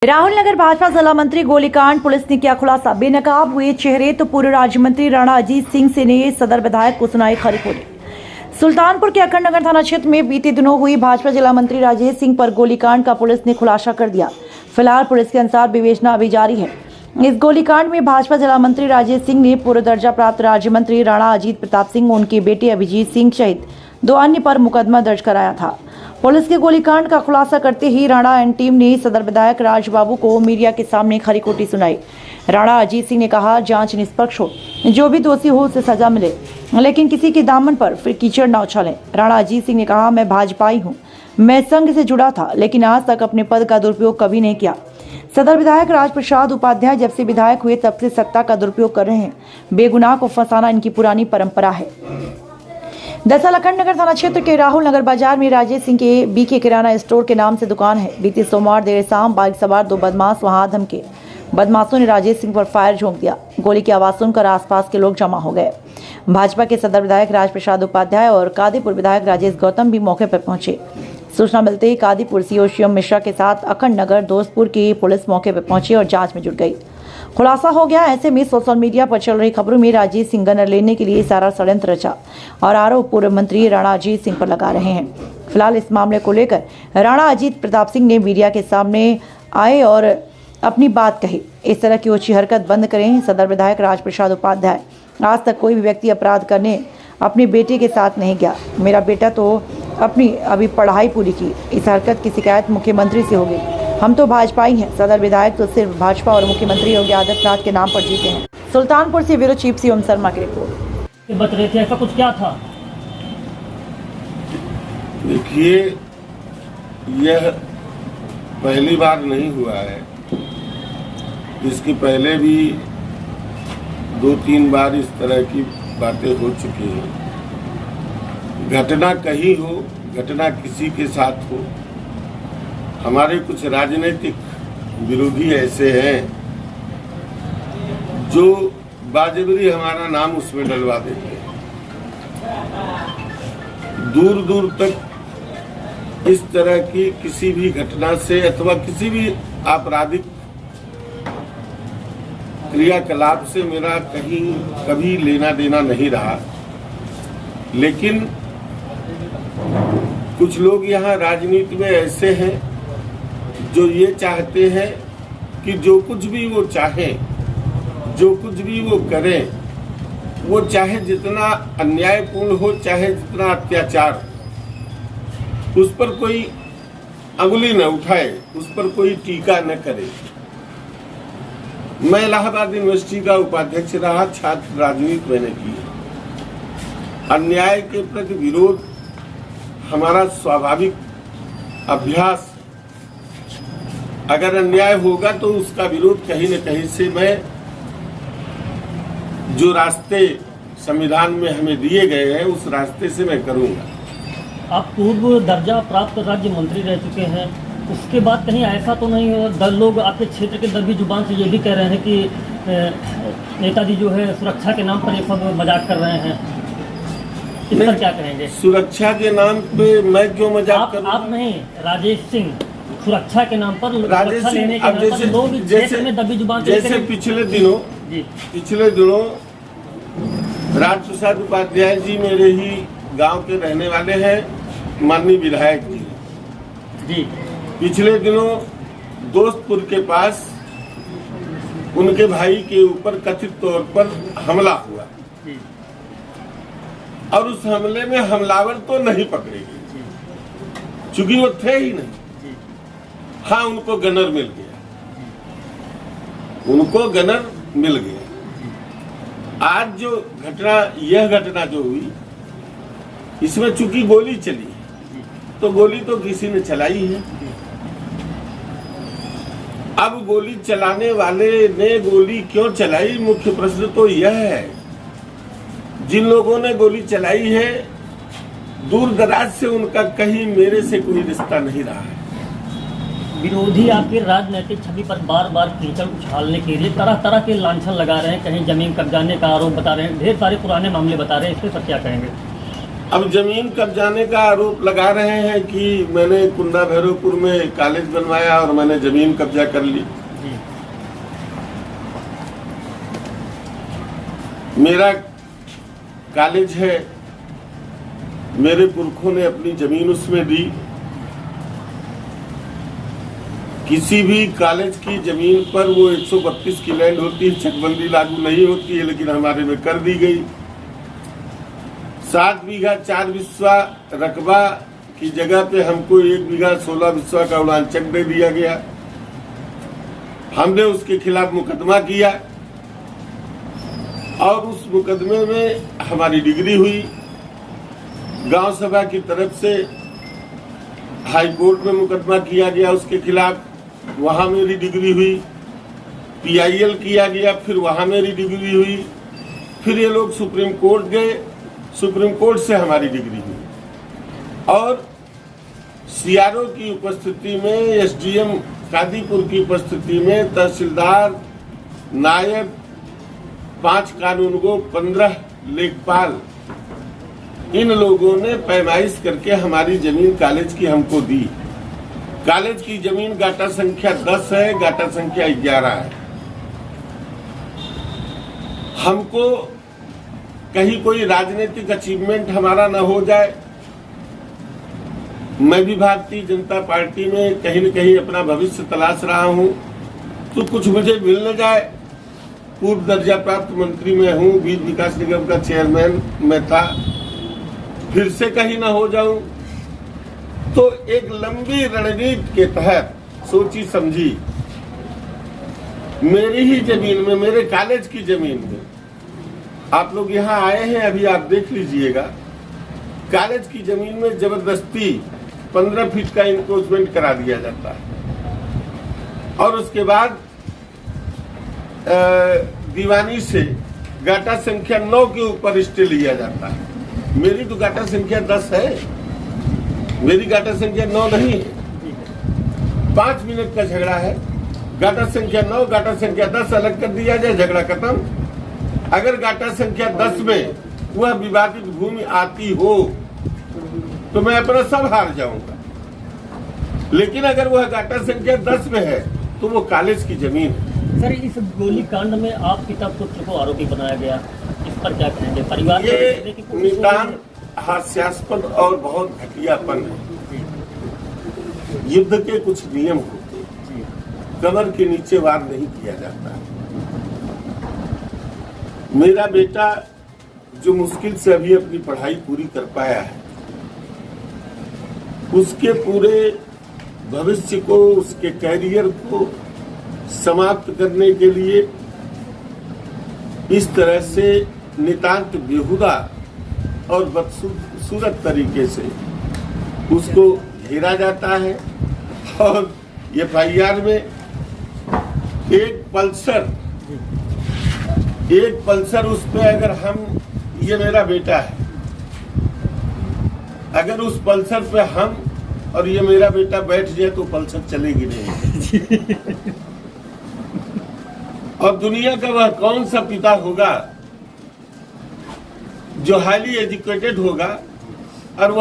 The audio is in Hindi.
राहुल नगर भाजपा जिला मंत्री गोलीकांड, पुलिस ने किया खुलासा। बेनकाब हुए चेहरे तो पूर्व राज्य मंत्री राणा अजीत सिंह से ने सदर विधायक को सुनाई खरी खोली। सुल्तानपुर के अखंड नगर थाना क्षेत्र में बीते दिनों हुई भाजपा जिला मंत्री राजेश सिंह पर गोलीकांड का पुलिस ने खुलासा कर दिया। फिलहाल पुलिस के अनुसार विवेचना अभी जारी है। इस गोलीकांड में भाजपा जिला मंत्री राजेश सिंह ने पूर्व दर्जा प्राप्त राज्य मंत्री राणा अजीत प्रताप सिंह, उनके बेटे अभिजीत सिंह सहित 2 अन्य पर मुकदमा दर्ज कराया था। पुलिस के गोलीकांड का खुलासा करते ही राणा एंड टीम ने सदर विधायक राजबाबू को मीडिया के सामने खरी खोटी सुनाई। राणा अजीत सिंह ने कहा, जांच निष्पक्ष हो, जो भी दोषी हो उसे सजा मिले, लेकिन किसी के दामन पर फिर कीचड़ न उछालें। राणा अजीत सिंह ने कहा, मैं भाजपाई हूँ, मैं संघ से जुड़ा था, लेकिन आज तक अपने पद का दुरुपयोग कभी नहीं किया। सदर विधायक राजप्रसाद उपाध्याय जब से विधायक हुए तब से सत्ता का दुरुपयोग कर रहे हैं। बेगुनाह को फंसाना इनकी पुरानी परंपरा है। दरअसल अखंड नगर थाना क्षेत्र के राहुल नगर बाजार में राजेश सिंह के बीके किराना स्टोर के नाम से दुकान है। बीते सोमवार देर शाम बाइक सवार 2 बदमाश वहां धमके। बदमाशों ने राजेश सिंह पर फायर झोंक दिया। गोली की आवाज सुनकर आसपास के लोग जमा हो गए। भाजपा के सदर विधायक राजप्रसाद उपाध्याय और कादीपुर विधायक राजेश गौतम भी मौके पर पहुंचे। सूचना मिलते ही कादीपुर सीओ शिवम मिश्रा के साथ अखंड नगर दोस्तपुर की पुलिस मौके पर पहुंची और जांच में जुट गई। खुलासा हो गया। ऐसे में सोशल मीडिया पर चल रही खबरों में राजेश सिंह गनर लेने के लिए सारा षड्यंत्र रचा और आरोप पूर्व मंत्री राणा अजीत सिंह पर लगा रहे हैं। फिलहाल इस मामले को लेकर राणा अजीत प्रताप सिंह ने मीडिया के सामने आए और अपनी बात कही। इस तरह की ओछी हरकत बंद करें। सदर विधायक राजप्रसाद उपाध्याय, आज तक कोई भी व्यक्ति अपराध करने अपने बेटे के साथ नहीं गया। मेरा बेटा तो अपनी अभी पढ़ाई पूरी की। इस हरकत की शिकायत मुख्यमंत्री से होगी। हम तो भाजपाई हैं। सदर विधायक तो सिर्फ भाजपा और मुख्यमंत्री योगी आदित्यनाथ के नाम पर जीते हैं। सुल्तानपुर से ब्यूरो चीफ शिवम शर्मा की रिपोर्ट। बता रहे थे, ऐसा कुछ क्या था? देखिए, यह पहली बार नहीं हुआ है। इसके पहले भी 2-3 बार इस तरह की बातें हो चुकी हैं। घटना कहीं हो, घटना किसी के साथ हो, हमारे कुछ राजनीतिक विरोधी ऐसे हैं जो बाजबरी हमारा नाम उसमें डलवा देते हैं। दूर दूर तक इस तरह की किसी भी घटना से अथवा किसी भी आपराधिक क्रियाकलाप से मेरा कहीं कभी लेना देना नहीं रहा। लेकिन कुछ लोग यहाँ राजनीति में ऐसे हैं जो ये चाहते हैं कि जो कुछ भी वो चाहें, जो कुछ भी वो करें, वो चाहे जितना अन्यायपूर्ण हो, चाहे जितना अत्याचार, उस पर कोई अंगुली न उठाए, उस पर कोई टीका न करे। मैं इलाहाबाद यूनिवर्सिटी का उपाध्यक्ष रहा, छात्र राजनीति मैंने की। अन्याय के प्रति विरोध हमारा स्वाभाविक अभ्यास। अगर अन्याय होगा तो उसका विरोध कहीं न कहीं से मैं, जो रास्ते संविधान में हमें दिए गए हैं, उस रास्ते से मैं करूंगा। आप पूर्व दर्जा प्राप्त राज्य मंत्री रह चुके हैं, उसके बाद कहीं ऐसा तो नहीं हो? लोग आपके क्षेत्र के दबी जुबान से ये भी कह रहे हैं कि नेताजी जो है सुरक्षा के नाम पर ये सब मजाक कर रहे हैं। इस पर क्या कहेंगे? सुरक्षा के नाम पे मैं क्यों मजाक करूं? आप नहीं, राजेश सिंह सुरक्षा के नाम पर, राजेश सिंह, अब जैसे पिछले दिनों राजप्रसाद उपाध्याय जी मेरे ही गांव के रहने वाले हैं, माननीय विधायक जी। पिछले दिनों दोस्तपुर के पास उनके भाई के ऊपर कथित तौर पर हमला हुआ और उस हमले में हमलावर तो नहीं पकड़े गए, चूंकि वो थे ही नहीं। हाँ, उनको गनर मिल गया, उनको गनर मिल गया। आज जो घटना, यह घटना जो हुई, इसमें चूंकि गोली चली, तो गोली तो किसी ने चलाई है। अब गोली चलाने वाले ने गोली क्यों चलाई, मुख्य प्रश्न तो यह है। जिन लोगों ने गोली चलाई है, दूर दराज से उनका कहीं मेरे से कोई रिश्ता नहीं रहा है। विरोधी आपके राजनीतिक छवि पर बार बार कीचड़ उछालने के लिए तरह तरह के लांछन लगा रहे हैं। कहीं जमीन कब्जाने का आरोप बता रहे हैं, ढेर सारे पुराने मामले बता रहे हैं। इस पर क्या कहेंगे? अब जमीन कब्जाने का आरोप लगा रहे हैं कि मैंने कुंदा भैरवपुर में कॉलेज बनवाया और मैंने जमीन कब्जा कर ली। मेरा कॉलेज है, मेरे पुरखों ने अपनी जमीन उसमें दी। किसी भी कॉलेज की जमीन पर वो 132 की लैंड होती है, चकबंदी लागू नहीं होती है, लेकिन हमारे में कर दी गई। 7 बीघा 4 बिस्वा रकबा की जगह पे हमको 1 बीघा 16 बिस्वा का उड़ान चक दे दिया गया। हमने उसके खिलाफ मुकदमा किया और उस मुकदमे में हमारी डिग्री हुई। गांव सभा की तरफ से हाई कोर्ट में मुकदमा किया गया उसके खिलाफ, वहां मेरी डिग्री हुई। PIL किया गया, फिर वहां मेरी डिग्री हुई। फिर ये लोग सुप्रीम कोर्ट गए, सुप्रीम कोर्ट से हमारी डिग्री हुई। और CRO की उपस्थिति में, SDM कादीपुर की उपस्थिति में, तहसीलदार, नायब, 5 कानूनगो, 15 लेखपाल, इन लोगों ने पैमाइश करके हमारी जमीन कॉलेज की हमको दी। कॉलेज की जमीन गाटा संख्या 10 है, गाटा संख्या 11 है। हमको कहीं कोई राजनीतिक अचीवमेंट हमारा न हो जाए। मैं भी भारतीय जनता पार्टी में कहीं न कहीं अपना भविष्य तलाश रहा हूं, तो कुछ मुझे मिल न जाए। पूर्व दर्जा प्राप्त मंत्री में हूं, बीज विकास निगम का चेयरमैन मैं था, फिर से कहीं ना हो जाऊं। तो एक लंबी रणनीति के तहत सोची समझी मेरी ही जमीन में, मेरे कॉलेज की जमीन में, आप लोग यहाँ आए हैं, अभी आप देख लीजिएगा, कॉलेज की जमीन में जबरदस्ती 15 फीट का इंक्रोचमेंट करा दिया जाता है और उसके बाद दीवानी से गाटा संख्या 9 के ऊपर स्टे लिया जाता है। मेरी तो गाटा संख्या 10 है, मेरी गाटा संख्या 9 नहीं है। 5 मिनट का झगड़ा है, गाटा संख्या 9, गाटा संख्या 10 अलग कर दिया जाए, झगड़ा खत्म। अगर गाटा संख्या 10 में वह विवादित भूमि आती हो तो मैं अपना सब हार जाऊंगा, लेकिन अगर वह गाटा संख्या 10 में है तो वो कॉलेज की जमीन है। सर, इस गोलीकांड में आप पिता पुत्र को आरोपी बनाया गया, इस पर क्या कहेंगे? परिवार ये नितान हास्यास्पद और बहुत घटियापन है। युद्ध के कुछ नियम होते हैं, कमर के नीचे वार नहीं किया जाता। मेरा बेटा जो मुश्किल से अभी अपनी पढ़ाई पूरी कर पाया है, उसके पूरे भविष्य को, उसके कैरियर को समाप्त करने के लिए इस तरह से नितांत बेहुदा और बदसूरत तरीके से उसको घेरा जाता है। और FIR में एक पल्सर उस पे, अगर हम, ये मेरा बेटा है, अगर उस पल्सर पे हम और ये मेरा बेटा बैठ जाए तो पल्सर चलेगी नहीं। और दुनिया का वह कौन सा पिता होगा जो हाईली एजुकेटेड होगा और वह